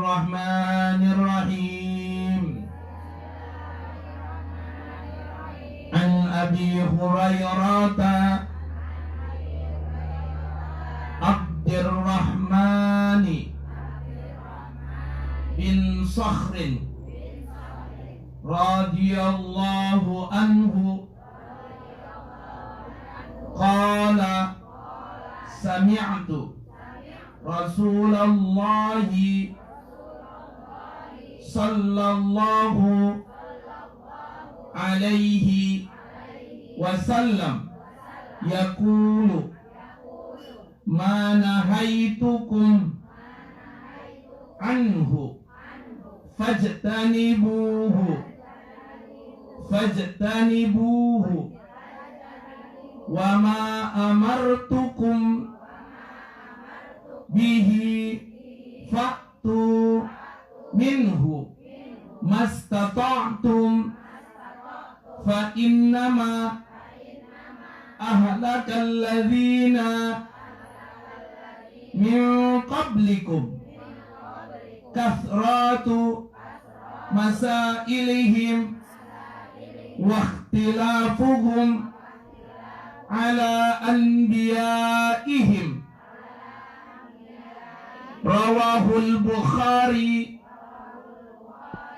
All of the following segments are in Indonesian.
Bismillahirrahmanirrahim. An Abi Hurairah Abdurrahman bin Sakhrin radhiyallahu anhu qala sami'tu Rasulullah sallallahu alaihi wasallam yaqulu ma nahaitukum anhu fajtanibuhu wa ma amartukum bihi fa'tu minhu mastata'tum fa innama ahlakal ladzina min qablikum kathratu masailihim wa ikhtilafuhum ala anbiyaihim. Rawahul Bukhari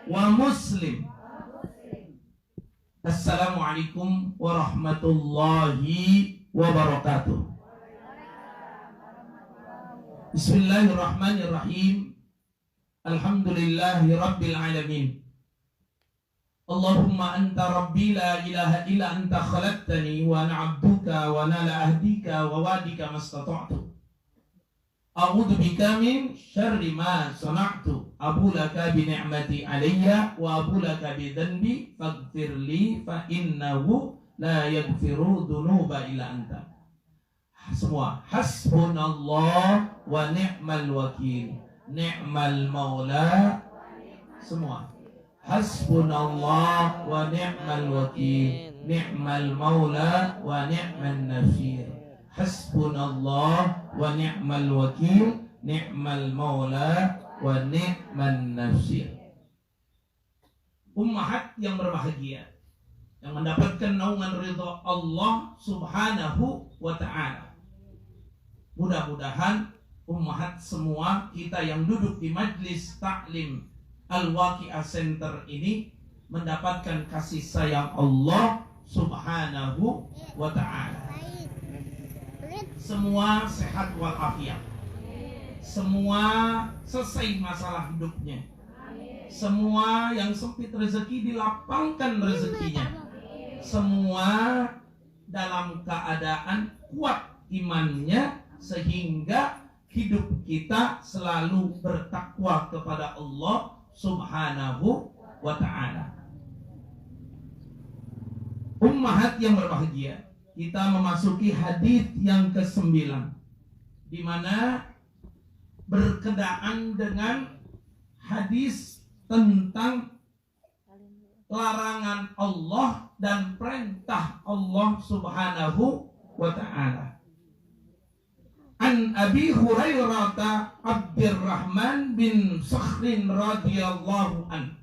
wa Muslim. Assalamualaikum warahmatullahi wabarakatuh. Bismillahirrahmanirrahim. Alhamdulillahi rabbil alamin. Allahumma anta rabbi la ilaha illa anta khalaqtani wa ana abduka wa ana la ahdika wa wadika mastata'tu. A'udzu bika min syarri ma sana'tu. Abu laka bi ni'mati alayya wa abu laka bi dhanbi faghfir li fa innahu la yaghfiru dhunuba illa anta. Semua hasbunallah wa ni'mal wakil, ni'mal maula. Semua hasbunallah wa ni'mal wakil, ni'mal maula wa ni'man nasir. Hasbunallah wa ni'mal wakil, ni'mal maula wa ni'man nasir. Ummahat yang berbahagia, yang mendapatkan naungan ridha Allah Subhanahu wa ta'ala. Mudah-mudahan ummahat semua kita yang duduk di majlis taklim Al-Waqi'ah Center ini mendapatkan kasih sayang Allah Subhanahu wa ta'ala. Semua sehat walafiat, semua selesai masalah hidupnya, semua yang sempit rezeki dilapangkan rezekinya, semua dalam keadaan kuat imannya sehingga hidup kita selalu bertakwa kepada Allah Subhanahu wa ta'ala. Ummahat yang berbahagia, kita memasuki hadis yang ke-9 di mana berkenaan dengan hadis tentang larangan Allah dan perintah Allah Subhanahu wa ta'ala. An Abi Hurairah Abdurrahman bin Sakhrin radhiyallahu an.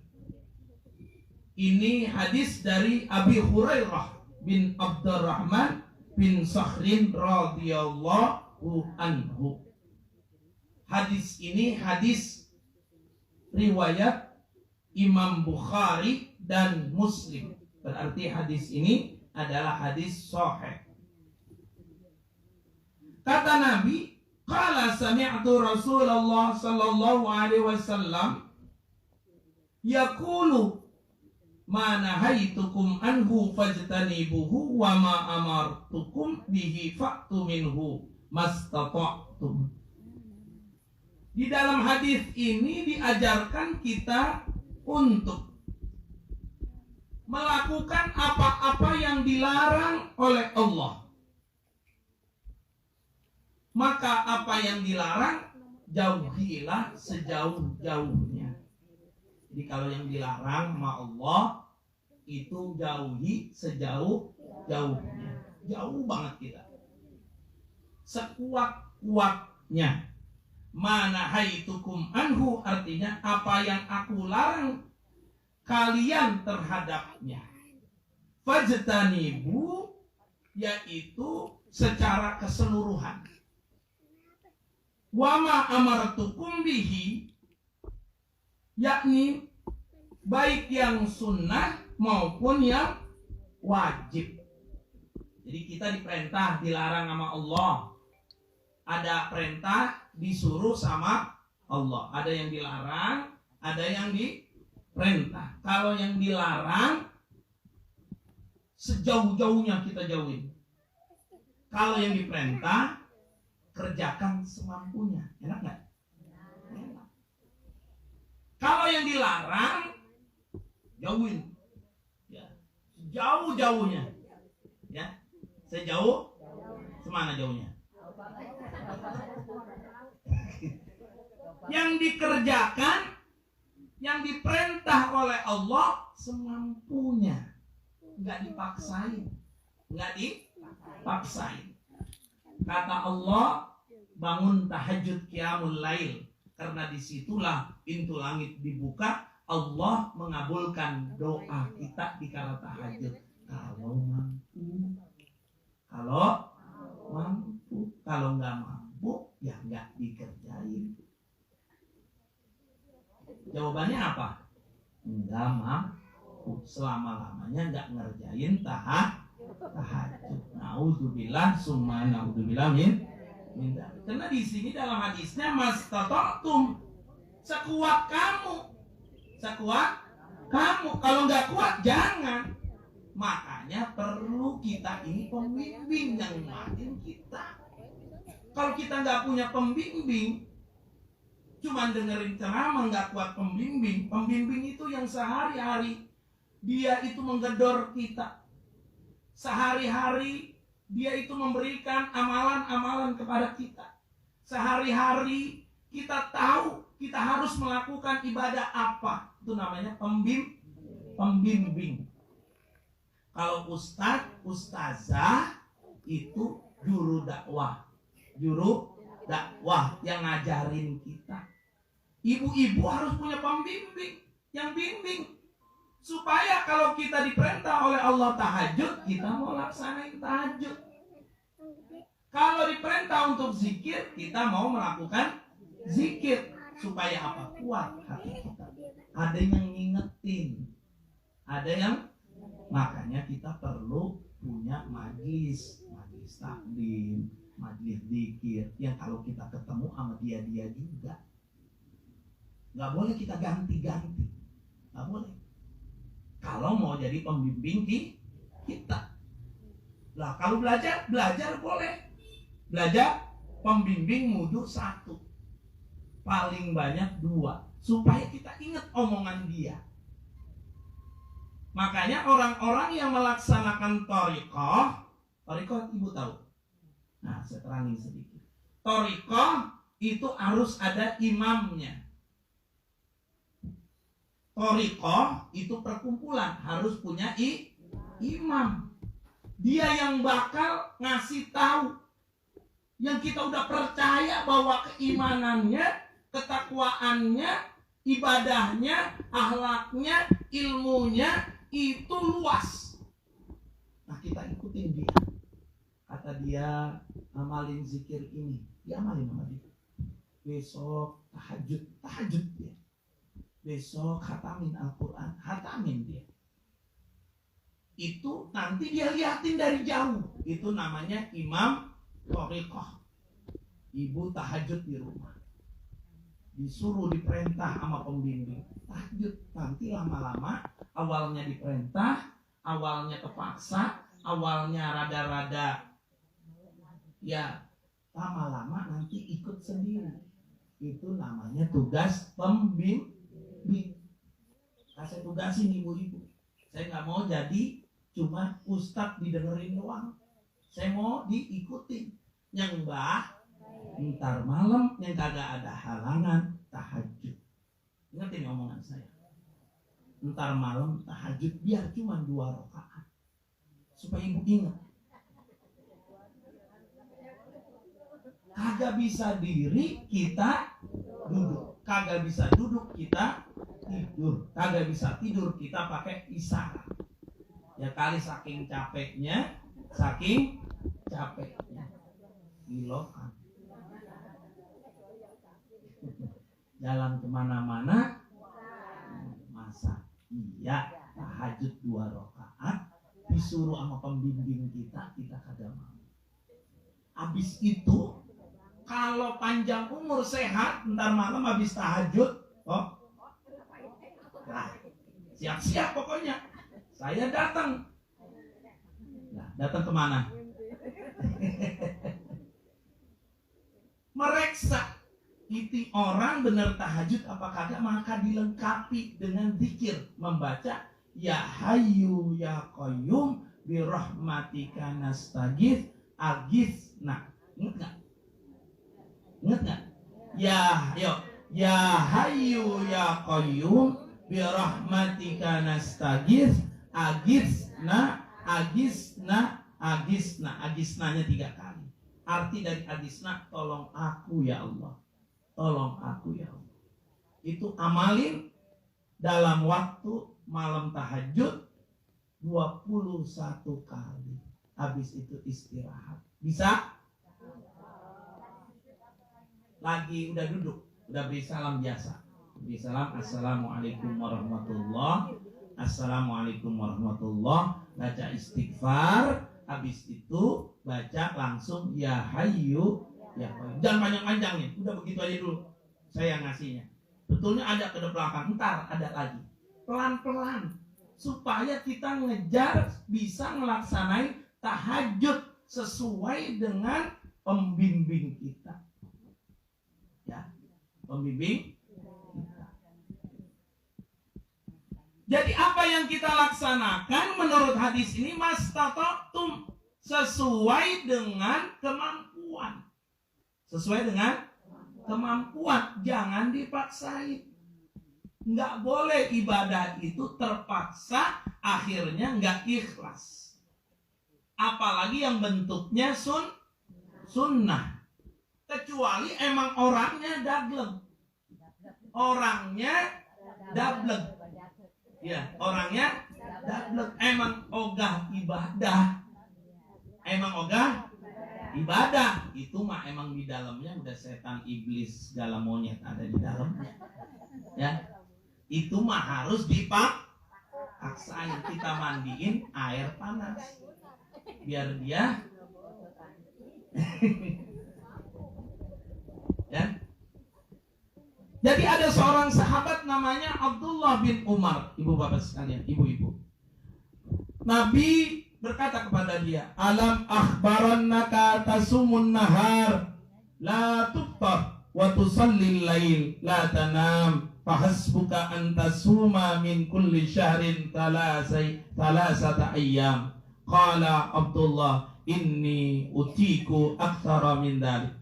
Ini hadis dari Abi Hurairah bin Abdurrahman bin Sakhrin radhiyallahu anhu. Hadis ini hadis riwayat Imam Bukhari dan Muslim. Berarti hadis ini adalah hadis sahih. Kata Nabi, qala sami'tu Rasulullah sallallahu alaihi wasallam yaqulu ma nahaitukum anhu fajtanibuhu wa ma amartukum bihi fa'tu minhu mastata'tum. Di dalam hadis ini diajarkan kita untuk melakukan apa-apa yang dilarang oleh Allah. Maka apa yang dilarang jauhilah sejauh-jauhnya. Jadi kalau yang dilarang sama Allah itu jauhi sejauh-jauhnya. Jauh banget kita. Sekuat-kuatnya. Mana haitukum anhu, artinya apa yang aku larang kalian terhadapnya. Fajtanibu, yaitu secara keseluruhan. Wama amartukum bihi, yakni baik yang sunnah maupun yang wajib. Jadi kita diperintah, dilarang sama Allah. Ada perintah, disuruh sama Allah. Ada yang dilarang, ada yang diperintah. Kalau yang dilarang, sejauh-jauhnya kita jauhin. Kalau yang diperintah, kerjakan semampunya. Enak nggak? Enak. Kalau yang dilarang, jauhin. Ya, sejauh-jauhnya. Ya, sejauh, semana jauhnya? Yang dikerjakan, yang diperintah oleh Allah semampunya, nggak dipaksain, nggak dipaksain. Kata Allah, bangun tahajud qiyamul lail, karena disitulah pintu langit dibuka, Allah mengabulkan doa kita di kala tahajud. Kalau mampu, kalau nggak mampu, ya nggak dikerjain. Jawabannya apa? Enggak mampu, selama-lamanya nggak ngerjain tahajud. Naudzubillah summa naudzubillah min. Karena di sini dalam hadisnya mastata'tum, sekuat kamu. Kalau nggak kuat jangan. Makanya perlu kita ini pembimbing yang makin kita. Kalau kita nggak punya pembimbing, cuman dengerin ceramah nggak kuat pembimbing. Pembimbing itu yang sehari-hari dia itu menggedor kita. Sehari-hari dia itu memberikan amalan-amalan kepada kita. Sehari-hari kita tahu kita harus melakukan ibadah apa. Itu namanya pembimbing. Kalau ustadz, ustazah itu juru dakwah yang ngajarin kita. Ibu-ibu harus punya pembimbing yang bimbing, supaya kalau kita diperintah oleh Allah tahajud, kita mau laksanain tahajud. Kalau diperintah untuk zikir, kita mau melakukan zikir. Supaya apa? Kuat hati kita. Ada yang ngingetin, ada yang, makanya kita perlu punya majlis taklim, majlis zikir, yang kalau kita ketemu sama dia juga. Nggak boleh kita ganti-ganti, nggak boleh. Kalau mau jadi pembimbing kita. Lah kalau belajar boleh. Belajar pembimbing mudu 1, paling banyak 2, supaya kita ingat omongan dia. Makanya orang-orang yang melaksanakan thariqah ibu tahu. Nah, saya terangin sedikit. Thariqah itu harus ada imamnya. Thariqah itu perkumpulan, harus punya imam. Dia yang bakal ngasih tahu, yang kita udah percaya bahwa keimanannya, ketakwaannya, ibadahnya, akhlaknya, ilmunya itu luas. Nah, kita ikutin dia. Kata dia, amalin zikir ini, diamalin sama dia. Besok tahajud dia. Besok khatamin Al-Quran, khatamin dia. Itu nanti dia liatin dari jauh. Itu namanya imam thariqah. Ibu tahajud di rumah, disuruh diperintah sama pembimbing tahajud. Nanti lama-lama, awalnya diperintah, awalnya kepaksa, awalnya rada-rada, ya lama-lama nanti ikut sendiri. Itu namanya tugas pembimbing. Saya tugasin ibu-ibu. Saya nggak mau jadi cuma ustadz didengerin doang. Saya mau diikutin. Yang mbah, ntar malam yang kagak ada halangan tahajud. Ingat ini omongan saya. Ntar malam tahajud biar cuma 2 rakaat. Supaya ibu ingat. Kagak bisa diri, kita duduk. Kagak bisa duduk, kita tidur. Kagak bisa tidur, kita pakai isyarat. Ya kali saking capeknya. Gilokan. Jalan kemana-mana. Masa iya tahajud 2 rakaat disuruh sama pembimbing kita kagak mau. Habis itu kalau panjang umur sehat, ntar malam habis tahajud, siap-siap pokoknya. Saya datang. Nah, datang kemana? Mereksa. Itu orang benar tahajud apa kagak, maka dilengkapi dengan zikir, membaca ya hayyu ya qayyum bi rahmatika nastaghits aghitsna. Ingat enggak? Ya hayyu ya qayyum bi rahmatika nastaghits aghitsna-nya 3 kali. Arti dari aghitsna, tolong aku ya Allah. Tolong aku ya Allah. Itu amalin dalam waktu malam tahajud 21 kali. Habis itu istirahat. Bisa? Lagi udah duduk, udah beri salam biasa. Beri salam, assalamualaikum warahmatullahi. Assalamualaikum warahmatullahi. Baca istighfar. Habis itu baca langsung ya hayyu. Ya, jangan panjang-panjang nih. Udah begitu aja dulu. Saya ngasihnya. Betulnya ada ke belakang, ntar ada lagi. Pelan-pelan. Supaya kita ngejar bisa ngelaksanain tahajud sesuai dengan pembimbing kita. Ya, pembimbing kita. Jadi apa yang kita laksanakan menurut hadis ini mastata'tum, sesuai dengan kemampuan. Sesuai dengan kemampuan, jangan dipaksain. Nggak boleh ibadah itu terpaksa, akhirnya nggak ikhlas. Apalagi yang bentuknya sunnah. Kecuali emang orangnya dableng. Ya, orangnya dableng. Emang ogah ibadah. Ibadah itu mah emang di dalamnya udah setan, iblis, segala monyet ada di dalamnya. Ya, itu mah harus dipaksain. Kita mandiin air panas biar dia ya. Jadi ada seorang sahabat namanya Abdullah bin Umar, ibu bapak sekalian, ibu-ibu. Nabi berkata kepada dia, alam akhbarannaka tasumun nahar la tuftar wa tusallil lail la tanam fahasbuka an tasuma min kulli syahrin thalathata ayyam. Qala Abdullah inni utiku aktsara min dhalik.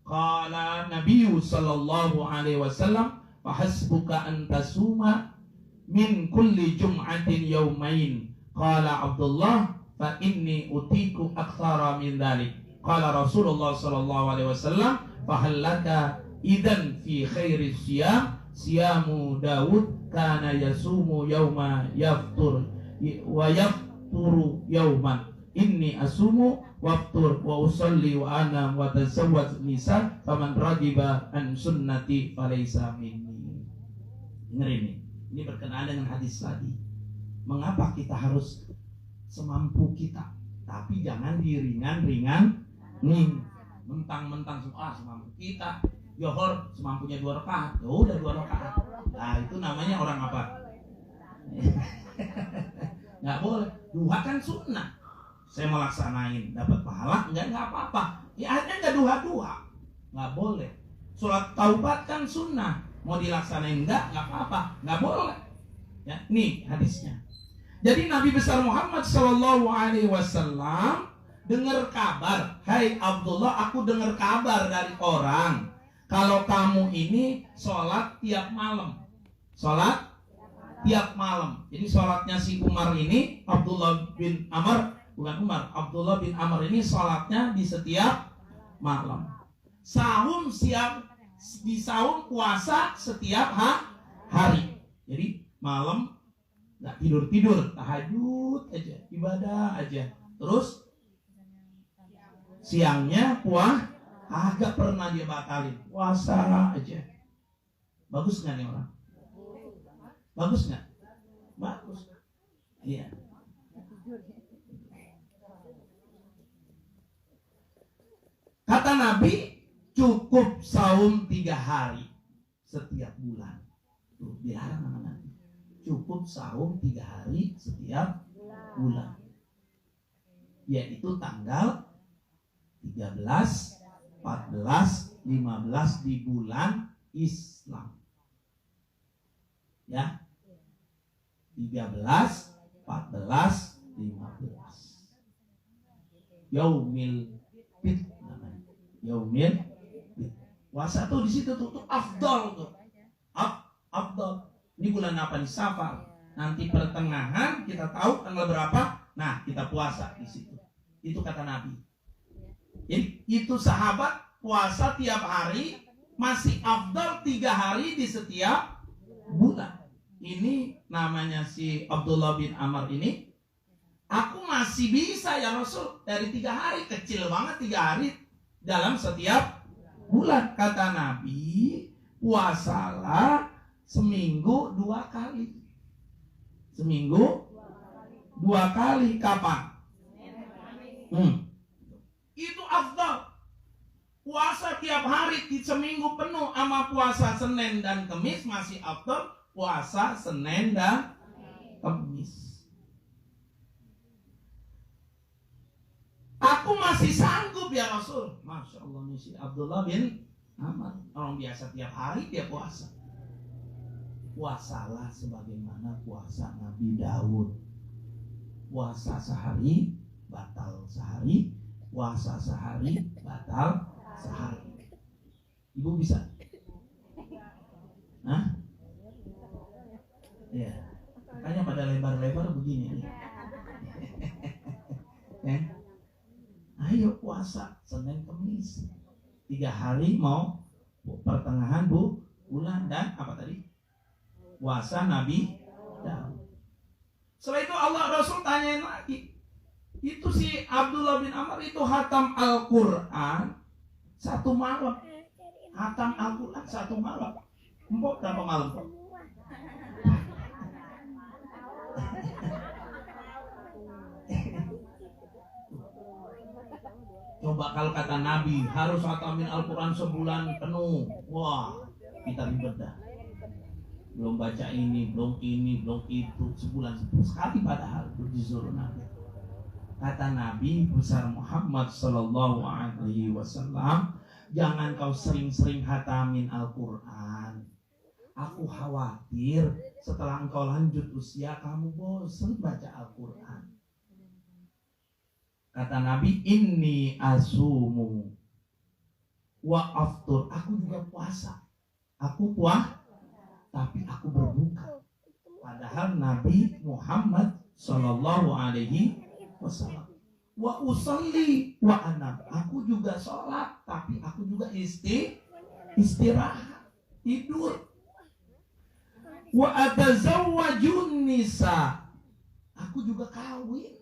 Qala Nabi sallallahu alaihi wasallam fahasbuka an tasuma min kulli jum'atin yawmain. Qala Abdullah fa inni utiku aktsara min dhalik. Qala Rasulullah sallallahu alaihi wasallam fa hallaka idan fi khairi siyamu Daud kana yasumu yauma yaftur wa yafturu yauman. Inni asumu waftur wa usalli wa anam wa tazawwaj nisa faman ragiba an sunnati falaysa minni. Ngeri nih. Ini berkenaan dengan hadis tadi. Mengapa kita harus semampu kita, tapi jangan diringan-ringan nih, mentang-mentang semampu kita. Johor semampunya 2 rakaat, udah 2 rakaat. Nah itu namanya orang apa? Nggak boleh. Duha kan sunnah. Saya melaksanain dapat pahala, nggak apa-apa. Ya akhirnya nggak duha, nggak boleh. Sholat taubat kan sunnah, mau dilaksanain nggak apa-apa, nggak boleh. Ya, nih hadisnya. Jadi Nabi besar Muhammad Shallallahu Alaihi Wasallam dengar kabar, hai Abdullah, aku dengar kabar dari orang kalau kamu ini sholat tiap malam, sholat tiap malam. Jadi sholatnya si Umar ini, Abdullah bin Amr, bukan Umar, Abdullah bin Amr ini sholatnya di setiap malam. Sahum siap di sahum puasa setiap hari. Jadi malam nggak tidur, tahajud aja, ibadah aja. Terus siangnya agak pernah dia batalin, puasa aja. Bagus nggak nih orang? Bagus nggak? Bagus. Iya. Kata Nabi, cukup saum 3 hari setiap bulan. Tuh, dilarang sama Nabi. Cukup saum 3 hari setiap bulan. Yaitu tanggal 13, 14, 15 di bulan Islam. Ya. 13, 14, 15. Yaumil Fitr namanya. Yaumil Fitr. Puasa tuh di situ tuh afdal tuh. Afdal. Ini bulan apa nih? Safar. Nanti pertengahan kita tahu tanggal berapa. Nah, kita puasa di situ. Itu kata Nabi. Jadi itu sahabat puasa tiap hari masih afdal 3 hari di setiap bulan. Ini namanya si Abdullah bin Amr ini. Aku masih bisa ya Rasul dari 3 hari, kecil banget 3 hari dalam setiap bulan. Kata Nabi, puasalah seminggu 2 kali. Seminggu 2 kali. Kapan? Itu afdal. Puasa tiap hari di seminggu penuh sama puasa Senin dan Kamis masih afdal puasa Senin dan Kamis. Aku masih sanggup ya Rasul. Masya Allah, si Abdullah bin Amr. Orang biasa tiap hari dia puasa. Puasalah sebagaimana puasa Nabi Daud. Puasa sehari, batal sehari. Puasa sehari, batal sehari. Ibu bisa? Hah? Ya. Makanya pada lebar-lebar begini nih. Ya. Ayo puasa Senin Kamis 3 hari mau pertengahan bulan dan apa tadi? Puasa Nabi Daud. Setelah itu Allah Rasul tanyain lagi. Itu si Abdullah bin Amr itu hatam Al-Quran 1 malam. Hatam Al-Quran 1 malam. Empok berapa malam kok? Coba kalau kata Nabi harus hatamin Al-Quran sebulan penuh. Wah, kita ribet dah. Belum baca ini, belum itu. Sebulan sekali padahal disuruh Nabi. Kata Nabi besar Muhammad Sallallahu Alaihi Wasallam, jangan kau sering-sering hatamin Al-Quran. Aku khawatir setelah engkau lanjut usia kamu bosan baca Al-Quran. Kata Nabi, inni asumu wa aftur. Aku juga puasa. Aku tapi aku berbuka. Padahal Nabi Muhammad Sallallahu Alaihi Wasallam wa usalli wa anam. Aku juga sholat, tapi aku juga istirahat, tidur. Wa atazawwajun nisa. Aku juga kawin.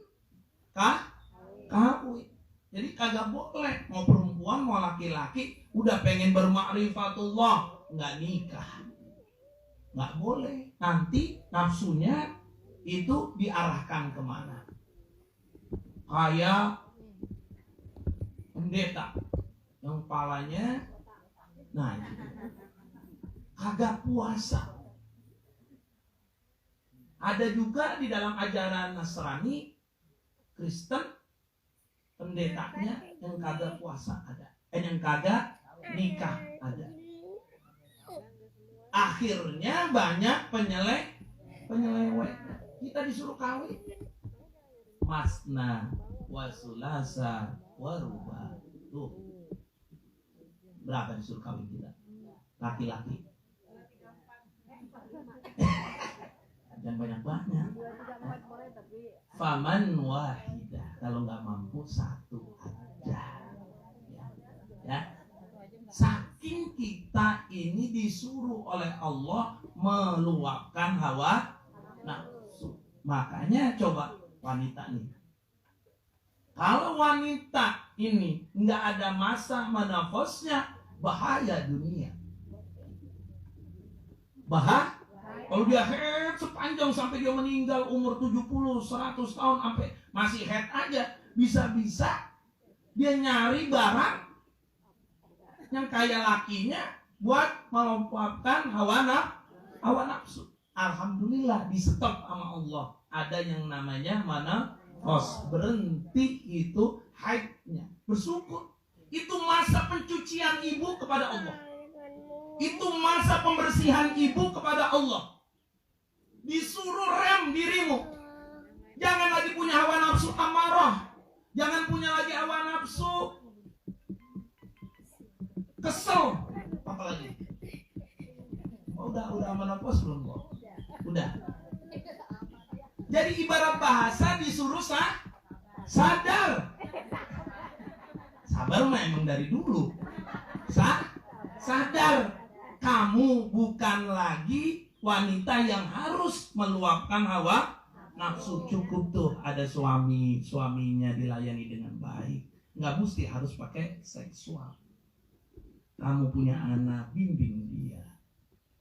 Kawin. Jadi kagak boleh mau perempuan mau laki-laki udah pengen bermakrifatullah nggak nikah, nggak boleh. Nanti nafsunya itu diarahkan kemana? Kayak pendeta yang kepalanya kagak puasa. Ada juga di dalam ajaran Nasrani, Kristen, pendetanya yang kagak puasa ada, yang kagak nikah ada. Akhirnya banyak penyeleweng. Kita disuruh kawin. Masna wasulasa waruba. Tuh. Berapa disuruh kawin kita? Laki-laki. Jangan banyak-banyak. Faman wahidah. Kalau nggak mampu 1 aja. Ya. disuruh oleh Allah meluapkan hawa nafsu. Makanya coba wanita nih, kalau wanita ini nggak ada masa menafasnya, bahaya dunia. Kalau dia head sepanjang sampai dia meninggal umur 70, 100 tahun sampai masih head aja, bisa-bisa dia nyari barang yang kayak lakinya buat meluapkan hawa nafsu. Alhamdulillah di stop sama Allah. Ada yang namanya menafas, berhenti itu haidnya. Bersyukur. Itu masa pencucian ibu kepada Allah. Itu masa pembersihan ibu kepada Allah. Disuruh rem dirimu. Jangan lagi punya hawa nafsu amarah. Jangan punya lagi hawa nafsu kesel. Apalagi? Udah menopos belum kok? Udah. Jadi ibarat bahasa disuruh sadar. Sabar mah emang dari dulu. Sadar. Kamu bukan lagi wanita yang harus meluapkan hawa nafsu. Cukup tuh ada suaminya dilayani dengan baik. Nggak mesti harus pakai seksual. Kamu punya anak, bimbing dia.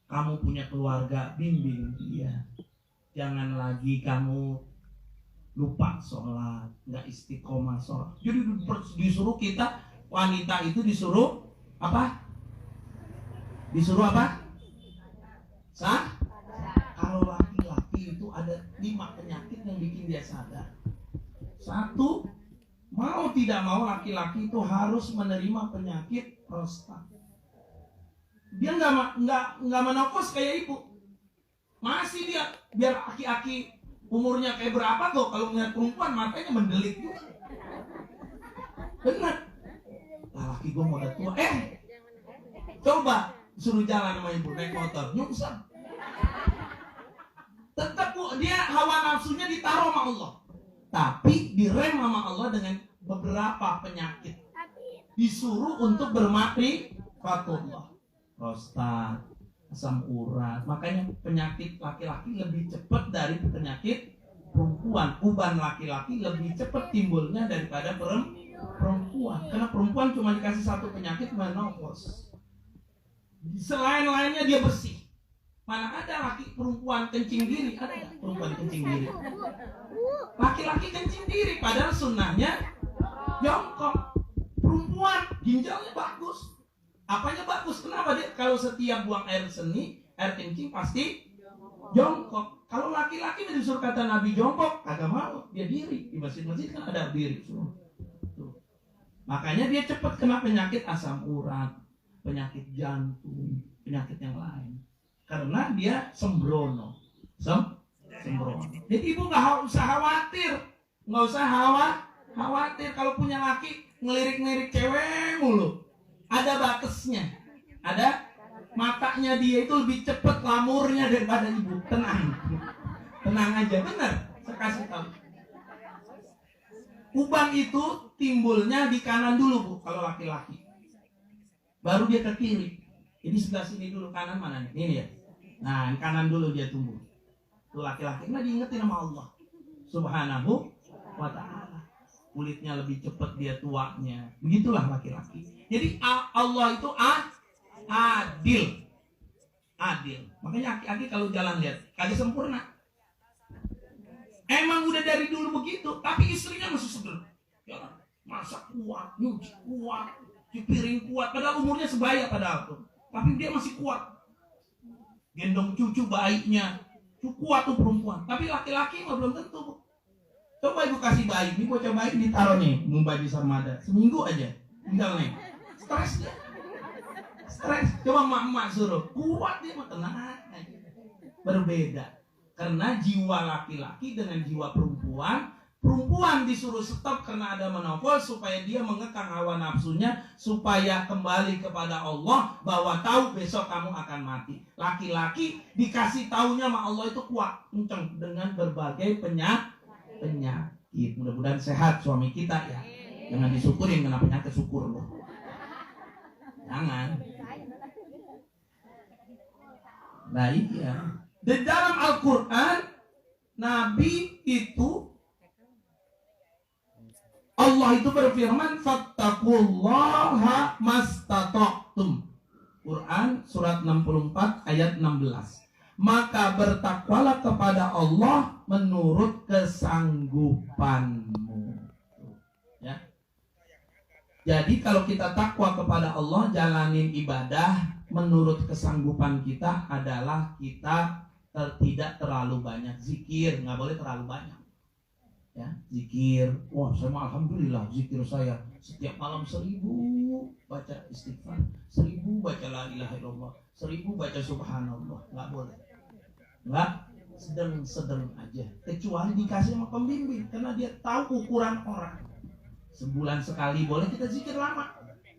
Kamu punya keluarga, bimbing dia. Jangan lagi kamu lupa sholat, nggak istiqomah sholat. Jadi disuruh kita, wanita itu disuruh apa? Disuruh apa? Kalau laki-laki itu ada 5 penyakit yang bikin dia sadar. 1, mau tidak mau laki-laki itu harus menerima penyakit prostat. Dia nggak menopos kayak ibu. Masih dia biar aki-aki umurnya kayak berapa kok, kalau melihat perempuan matanya mendelik tuh. Benar. Laki gue mau udah tua. Coba suruh jalan sama ibu naik motor, nyungsang. Tetap bu, dia hawa nafsunya ditaruh sama Allah. Tapi direm sama Allah dengan beberapa penyakit. Disuruh untuk bermakrifatullah. Prostat, asam urat. Makanya penyakit laki-laki lebih cepat dari penyakit perempuan. Uban laki-laki lebih cepat timbulnya daripada perempuan. Karena perempuan cuma dikasih 1 penyakit, menopause. Selain lainnya dia bersih. Mana ada laki perempuan kencing diri? Ada nggak perempuan kencing diri? Laki-laki kencing diri, padahal sunnahnya jongkok. Perempuan ginjalnya bagus. Apanya bagus? Kenapa dia? Kalau setiap buang air seni, air kencing pasti jongkok. Kalau laki-laki disuruh kata Nabi jongkok, agak mau, dia diri. Di masjid-masjid kan ada diri. Tuh. Makanya dia cepat kena penyakit asam urat, penyakit jantung, penyakit yang lain. Karena dia sembrono. Sembrono. Jadi ibu nggak usah khawatir. Nggak usah khawatir kalau punya laki ngelirik-ngelirik cewek mulu. Ada batasnya. Ada matanya dia itu lebih cepat lamurnya daripada ibu. Tenang aja, benar. Saya kasih tahu. Uban itu timbulnya di kanan dulu bu, kalau laki-laki. Baru dia ke kiri. Ini sebelah sini dulu, kanan mana nih? Ini ya. Nah, kanan dulu dia tumbuh. Itu laki-laki. Nah, diingetin sama Allah Subhanahu wa ta'ala. Kulitnya lebih cepat dia tuanya. Begitulah laki-laki. Jadi Allah itu adil. Adil. Makanya aki-aki kalau jalan lihat, kagak sempurna. Emang udah dari dulu begitu, tapi istrinya masih seger. Jalan, masak kuat, nyuci kuat, cuci piring kuat. Padahal umurnya sebaya padahal tuh. Tapi dia masih kuat. Gendong cucu bayinya. Kuat tuh perempuan. Tapi laki-laki mah belum tentu, Bu. Coba ibu kasih bayi, ini bocah bayi ditaruh nih, Mumbai Sarmada. Seminggu aja. Tinggal nih. Stres dia. Stres. Coba mak-mak suruh. Kuat dia mah, tenang. Berbeda. Karena jiwa laki-laki dengan jiwa perempuan, perempuan disuruh stop karena ada menopause supaya dia mengekang hawa nafsunya, supaya kembali kepada Allah bahwa tahu besok kamu akan mati. Laki-laki dikasih taunya sama Allah itu kuat, kenceng dengan berbagai penyakit. Mudah-mudahan sehat suami kita ya. Jangan disyukurin kena penyakit, syukur loh. Jangan. Nah iya. Di dalam Al-Quran, Nabi itu, Allah itu berfirman, fattaqullaha mastata'tum. Quran surat 64 ayat 16. Maka bertakwalah kepada Allah menurut kesanggupanmu. Ya. Jadi kalau kita takwa kepada Allah, jalanin ibadah menurut kesanggupan kita adalah kita tidak terlalu banyak zikir, nggak boleh terlalu banyak. Ya, zikir. Wah, saya alhamdulillah zikir saya setiap malam 1000 baca istighfar, 1000 baca la ilaha illallah, 1000 baca subhanallah. Nggak boleh. Nggak, sedang aja. Kecuali dikasih sama pembimbing, karena dia tahu ukuran orang. Sebulan sekali boleh kita zikir lama,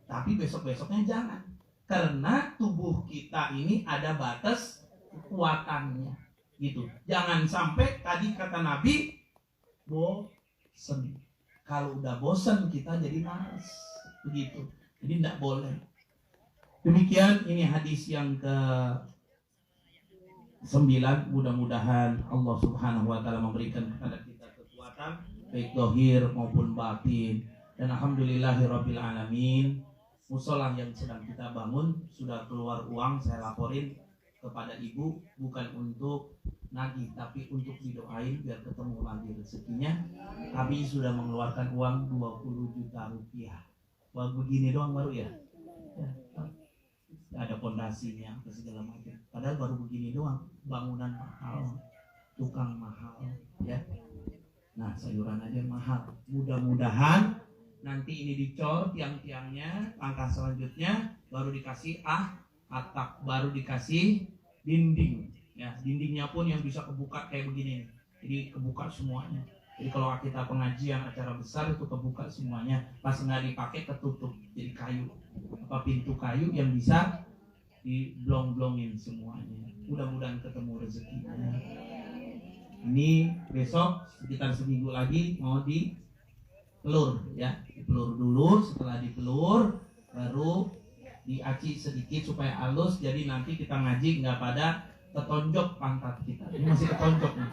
tapi besok-besoknya jangan. Karena tubuh kita ini ada batas kekuatannya. Gitu. Jangan sampai tadi kata Nabi, bosen. Kalau udah bosen kita jadi malas, begitu. Jadi tidak boleh. Demikian ini hadis yang ke-9. Mudah-mudahan Allah Subhanahu wa taala memberikan kepada kita kekuatan baik zahir maupun batin. Dan alhamdulillahirabbil alamin, musola yang sedang kita bangun sudah keluar uang, saya laporin kepada ibu, bukan untuk nagih tapi untuk didoain biar ketemu lagi rezekinya. Kami sudah mengeluarkan uang 20 juta rupiah. Wah, begini doang baru ya, ada pondasinya ke segala macam. Padahal baru begini doang, bangunan mahal, tukang mahal, ya. Nah, sayuran aja mahal. Mudah-mudahan nanti ini dicor tiang-tiangnya, langkah selanjutnya baru dikasih atap, baru dikasih dinding. Ya, dindingnya pun yang bisa kebuka kayak begini. Jadi kebuka semuanya. Jadi kalau kita pengajian acara besar itu kebuka semuanya. Pas nggak dipakai ketutup jadi kayu. Apa pintu kayu yang bisa diblong-blongin semuanya. Mudah-mudahan ketemu rezekinya. Ini besok sekitar seminggu lagi mau dipelur ya. Dipelur dulu, setelah dipelur baru diaci sedikit supaya halus. Jadi nanti kita ngaji nggak pada ketonjok pantat kita. Ini masih ketonjok nih.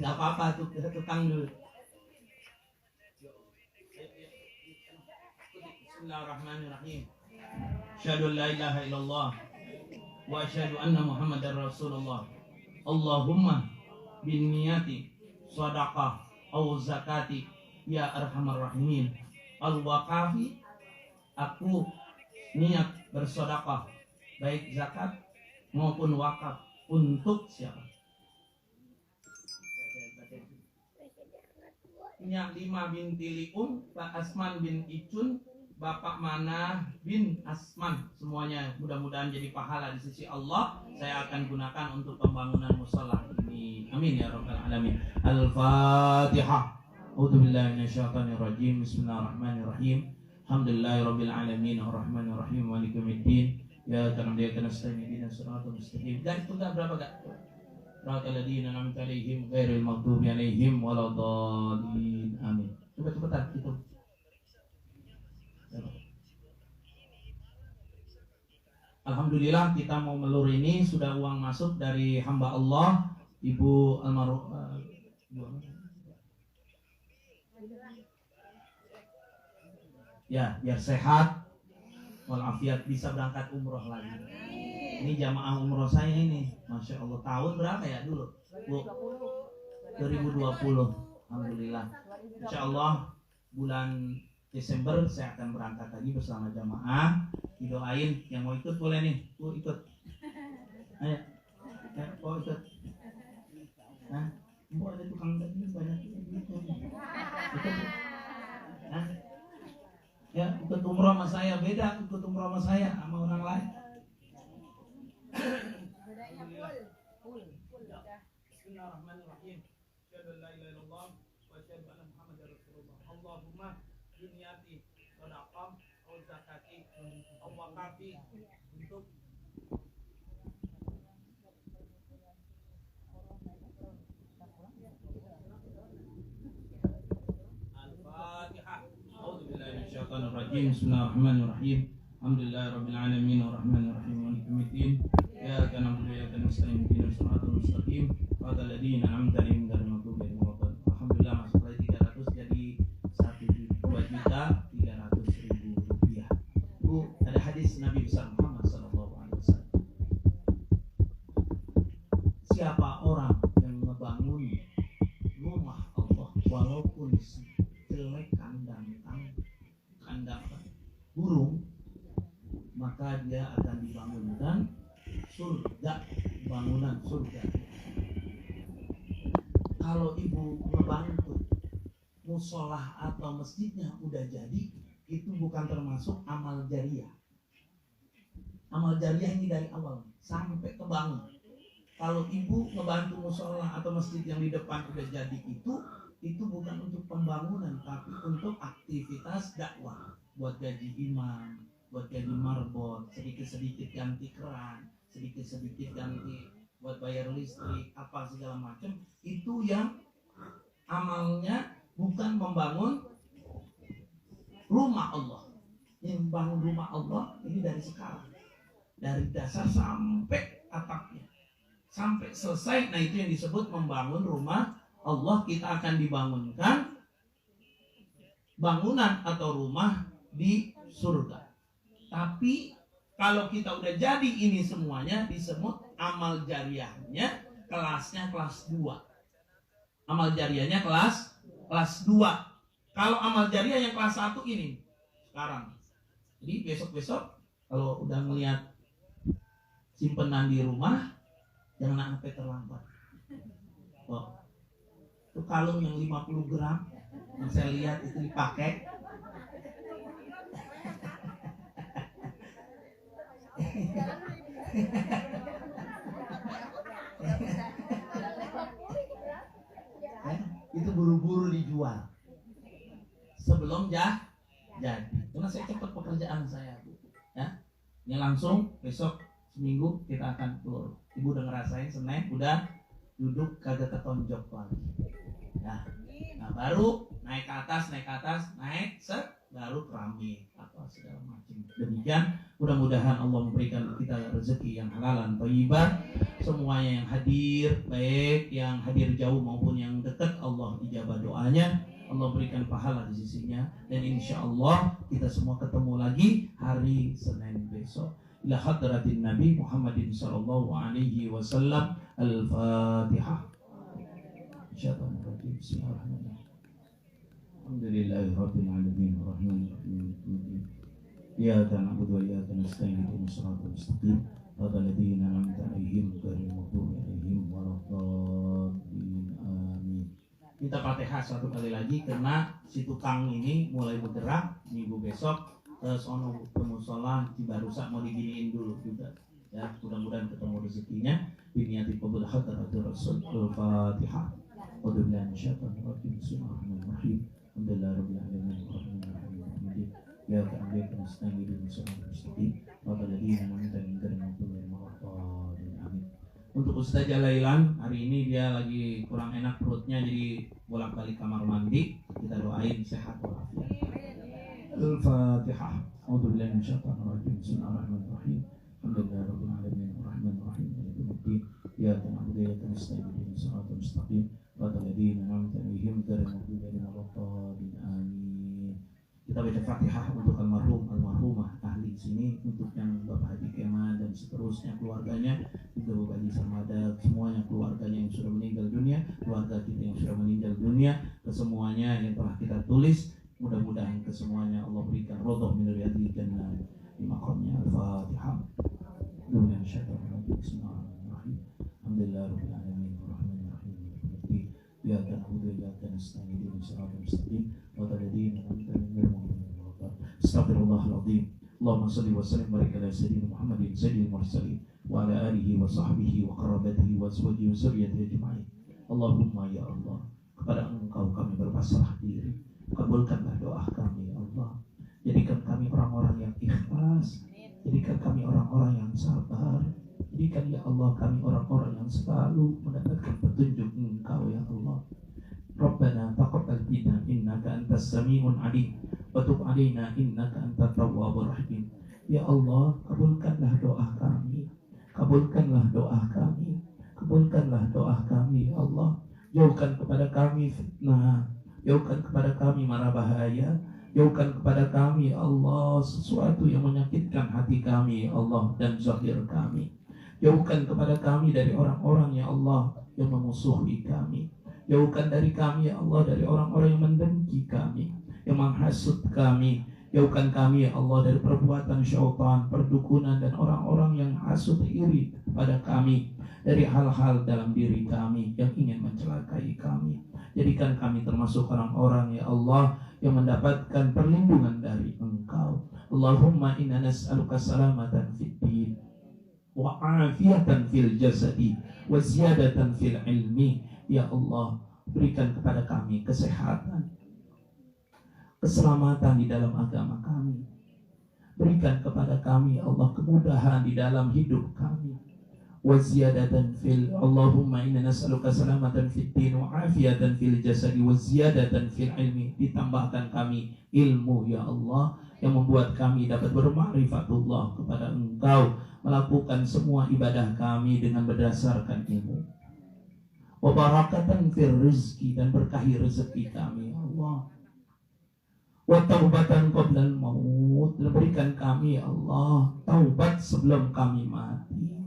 Nggak apa-apa tuh, tukang dulu. Bismillahirrahmanirrahim. Asyhadu an la ilaha illallah wa asyhadu anna Muhammadar Rasulullah. Allahumma bin niyati shadaqah au zakati ya arhamar rahimin. Al-waqafi, aku niat bersedekah baik zakat maupun wakaf untuk siapa? Nyak 5 binti Lium, Pak Asman bin Icun, Bapak Mana bin Asman, semuanya mudah-mudahan jadi pahala di sisi Allah. Saya akan gunakan untuk pembangunan mushola ini. Amin ya rabbal alamin. Al-Fatihah. A'udzubillahi minasyaitonirrajim. Bismillahirrahmanirrahim. Alhamdulillahirabbil alamin arrahmanirrahim maliki yaumiddin. Ya kana dia kana nasta'in ihdinas siratal mustaqim. Dan itu enggak berapa enggak? Siratal ladzina an'amta 'alaihim ghairil maghdubi 'alaihim waladdallin. Amin. Coba cepetan itu. Alhamdulillah kita mau melur ini sudah uang masuk dari hamba Allah Ibu almarhum ya, biar sehat walafiat bisa berangkat umroh lagi. Ini jamaah umroh saya ini, masya Allah. Tahun berapa ya dulu? 2020. Alhamdulillah. Insya Allah bulan Desember saya akan berangkat lagi bersama jamaah. Didoain, yang mau ikut boleh nih, ikut. Ayo, ya, ikut. Nah, ada tukang daging banyak ikut. Nah, ya, ikut umroh sama saya beda, ikut umroh sama saya sama orang lain. Bismillahirrahmanirrahim. Asyhadu an la ilaha illallah wa asyhadu anna Muhammadar Rasulullah. Allahumma dunyati shadaqah wa zakati wa waqafi untuk Al-Fatihah. A'udzubillahi minasyaitonir rajim. Bismillahirrahmanirrahim. Alhamdulillahirabbil alamin arrahmanir rahim maliki yaumiddin. Iyyaka na'budu wa iyyaka nasta'in ihdinas siratal mustaqim siratal ladzina an'amta 'alaihim ghairil maghdubi 'alaihim waladdallin. Alhamdulillah masuk lagi 300 jadi 2.300.000 rupiah. Bu, ada hadis Nabi besar Muhammad sallallahu alaihi wasallam. Siapa orang yang ngebangun rumah Allah walaupun jelek kandang burung, maka dia akan dibangunkan surga, bangunan surga. Kalau ibu ngebantu musolah atau masjidnya udah jadi, itu bukan termasuk amal jariah. Amal jariah ini dari awal sampai kebangun. Kalau ibu ngebantu musolah atau masjid yang di depan udah jadi, itu bukan untuk pembangunan, tapi untuk aktivitas dakwah. Buat gaji imam, buat gaji marbot, sedikit-sedikit ganti keran, sedikit-sedikit ganti buat bayar listrik, apa segala macam. Itu yang amalnya bukan membangun rumah Allah. Yang membangun rumah Allah ini dari sekarang, dari dasar sampai atapnya, sampai selesai. Nah, itu yang disebut membangun rumah Allah. Kita akan dibangunkan bangunan atau rumah di surga. Tapi kalau kita udah jadi ini semuanya, disebut amal jariahnya kelasnya kelas 2. Amal jariahnya kelas 2. Kalau amal jariah yang kelas 1 ini sekarang. Jadi besok-besok kalau udah ngelihat simpenan di rumah, jangan sampai terlambat. Oh, itu kalung yang 50 gram yang saya lihat itu dipakai. Itu buru-buru dijual sebelum jadi. Karena saya cepat pekerjaan saya, Bu. Ya, ini langsung besok seminggu kita akan keluar. Ibu udah ngerasain Senin udah duduk kagak ketonjok lagi. Nah baru naik ke atas, baru keramik apa segala macam. Demikian, mudah-mudahan Allah memberikan kita rezeki yang halalan thayyiban. Semuanya yang hadir, baik yang hadir jauh maupun yang dekat, Allah ijabah doanya, Allah berikan pahala di sisinya. Dan insya Allah kita semua ketemu lagi hari Senin besok. Ila hadratin Nabi Muhammadin sallallahu alaihi wasallam. Al-Fatihah. Bismillahirrahmanirrahim. Alhamdulillahirabbil alamin arrahmanir rahim. Iyyaka na'budu wa iyyaka nasta'in ihdinas siratal mustaqim siratal ladzina an'amta 'alaihim ghairil maghdubi 'alaihim waladdallin. Amin. Kita Fatihah satu kali lagi karena si tukang ini mulai bergerak. Minggu besok sono musola Cibarusa mau diginiin dulu juga. Ya, mudah-mudahan ketemu rezekinya. Biniyati qabul hadratir rasul. Al-Fatihah. A'udzubillahi minasyaitonir rajim. Bismillahirrahmanirrahim. Alhamdulillahirabbil alamin arrahmanir rahim. Ya ta'ala nasta'in ihdinas siratal mustaqim siratal ladzina an'amta 'alaihim ghairil maghdubi 'alaihim waladdallin. Amin. Untuk Ustaz Jalailan, hari ini dia lagi kurang enak perutnya, jadi bolak-balik kamar mandi. Kita doain sehat walafiat. Al-Fatihah. A'udzubillahi minasyaitonir rajim. Bismillahirrahmanirrahim. Alhamdulillahirabbil alamin arrahmanir rahim. Maliki yaumiddin. Iyyaka na'budu wa iyyaka nasta'in ihdinas siratal mustaqim siratal ladzina an'amta 'alaihim ghairil maghdubi 'alaihim waladdallin. Amin. Kita baca Fatihah untuk almarhum, almarhumah ahli sini, untuk yang Bapak Haji Kemal dan seterusnya keluarganya, juga Bapak Haji Samada, semuanya keluarganya yang sudah meninggal dunia, keluarga kita yang sudah meninggal dunia, kesemuanya yang telah kita tulis, mudah-mudahan kesemuanya Allah berikan ridha min riyadil jannah di maqamnya. Al-Fatihah. Bismillahirrahmanirrahim. Alhamdulillahirabbil alamin arrahmanir rahim. Iyyaka na'budu wa iyyaka nasta'in ihdinas siratal mustaqim siratal ladzina an'amta 'alaihim ghairil maghdubi 'alaihim waladdallin. Astaghfirullahal azim. Allahumma shalli wa sallim wa barik ala sayyidina Muhammadin sayyidil mursalin wa ala alihi wa sahbihi wa qarabatihi wa azwajihi wa dzurriyyatihi ajma'in. Allahumma ya Allah, kepada Engkau kami berpasrah diri. Kabulkanlah doa kami ya Allah. Jadikan kami orang-orang yang ikhlas. Jadikan kami orang-orang yang sabar. Jadikan ya Allah kami orang-orang yang selalu mendapatkan petunjuk Engkau ya Allah. Rabbana taqabbal minna innaka antas samiul alim wa tub alaina innaka antat tawwabur rahim. Ya Allah, kabulkanlah doa kami. Kabulkanlah doa kami. Kabulkanlah doa kami, ya Allah. Jauhkan kepada kami fitnah. Jauhkan kepada kami mara bahaya. Jauhkan kepada kami, ya Allah, sesuatu yang menyakitkan hati kami, ya Allah, dan zahir kami. Jauhkan kepada kami dari orang-orang, ya Allah, yang memusuhi kami. Jauhkan dari kami, ya Allah, dari orang-orang yang mendengki kami, yang menghasut kami. Jauhkan kami, ya Allah, dari perbuatan syaitan, perdukunan, dan orang-orang yang hasut iri pada kami, dari hal-hal dalam diri kami yang ingin mencelakai kami. Jadikan kami termasuk orang-orang, ya Allah, yang mendapatkan perlindungan dari Engkau. Allahumma inna nas'aluka salamatan fid din wa afiyatan fil jasadi wa ziyadatan fil ilmi. Ya Allah, berikan kepada kami kesehatan, keselamatan di dalam agama kami. Berikan kepada kami, ya Allah, kemudahan di dalam hidup kami. Wa ziyadatan fil, Allahumma inna nas'aluka salamatan fid din wa afiyatan fil jasadi wa ziyadatan fil ilmi. Ditambahkan kami ilmu, ya Allah, yang membuat kami dapat berma'rifatullah kepada Engkau, melakukan semua ibadah kami dengan berdasarkan ilmu. Wa barakatan fil rizki, dan berkahi rezeki kami, ya Allah. Wa taubatan qablal maut, dan berikan kami, ya Allah, taubat sebelum kami mati.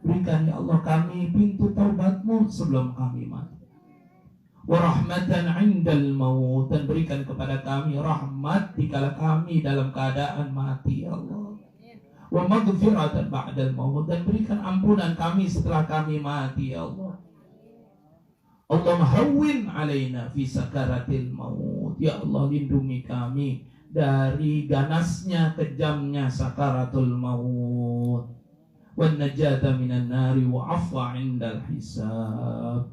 Berikan, ya Allah, kami pintu taubat-Mu sebelum kami mati. Wa rahmatan 'indal maut, dan berikan kepada kami rahmat dikala kami dalam keadaan mati, ya Allah. Wa maghfiratan ba'dal maut, dan berikan ampunan kami setelah kami mati, ya Allah. Allahumma hawwin 'alaina fi sakaratil maut. Ya Allah, lindungi kami dari ganasnya, kejamnya sakaratul maut. Wan najata minan nari wa 'afwa 'indal hisab.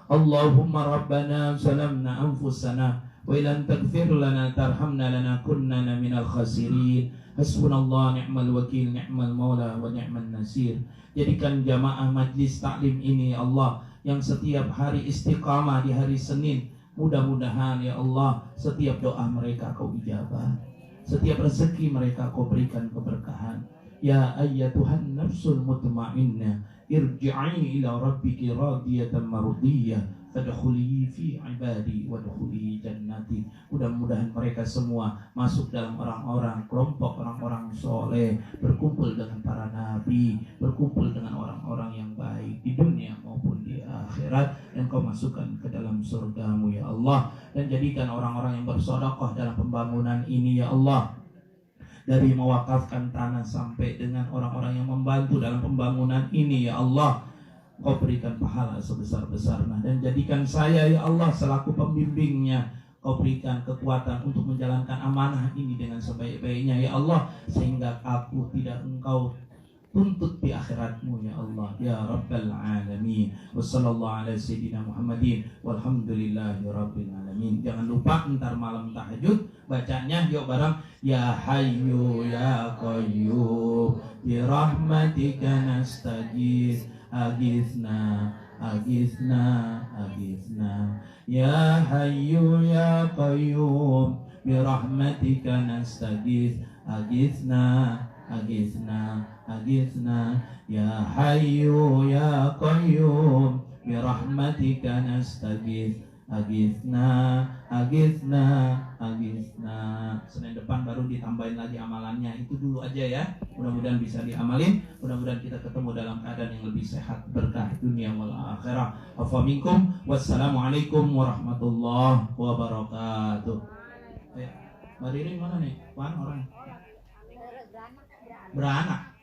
Allahumma rabbana zalamna anfusana wa illam taghfir lana tarhamna lanakunanna minal khasirin. Hasbunallah ni'mal wakil, ni'mal maula wa ni'man nasir. Jadikan jamaah majlis taklim ini, ya Allah, yang setiap hari istiqamah di hari Senin, mudah-mudahan, ya Allah, setiap doa mereka Kau ijabah, setiap rezeki mereka Kau berikan keberkahan. Ya ayyatuhan nafsul mutmainnah, irji'i ila rabbiki radiyatan mardiyah, fadkhuli fi ibadi wadkhuli jannati. Mudah-mudahan mereka semua masuk dalam orang-orang, kelompok orang-orang soleh, berkumpul dengan para nabi, berkumpul dengan orang-orang yang baik di dunia maupun di akhirat, dan Kau masukkan ke dalam surga-Mu, ya Allah. Dan jadikan orang-orang yang bersedekah dalam pembangunan ini, ya Allah, dari mewakafkan tanah sampai dengan orang-orang yang membantu dalam pembangunan ini, ya Allah, Kau berikan pahala sebesar-besarnya. Dan jadikan saya, ya Allah, selaku pembimbingnya. Kau berikan kekuatan untuk menjalankan amanah ini dengan sebaik-baiknya, ya Allah, sehingga aku tidak Engkau tuntut di akhirat-Mu, ya Allah, ya Rabbal Alamin. Wassallallahu ala sayyidina Muhammadin walhamdulillahi rabbil alamin. Jangan lupa ntar malam tahajud bacanya yuk bareng, ya Hayyu ya Qayyum bi rahmatika nastaghits, aghithna aghithna aghithna. Ya Hayyu ya Qayyum bi rahmatika nastaghits, aghithna aghithna aghithna. Ya Hayyu ya Qayyum bi rahmatika nastaghits, aghithna aghithna aghithna. Senin depan baru ditambahin lagi amalannya. Itu dulu aja ya, mudah-mudahan bisa diamalin. Mudah-mudahan kita ketemu dalam keadaan yang lebih sehat, berkah dunia wal akhirah. Afa minkum, wassalamualaikum warahmatullahi wabarakatuh. Mbak Riri mana nih? Mana orang? Beranak.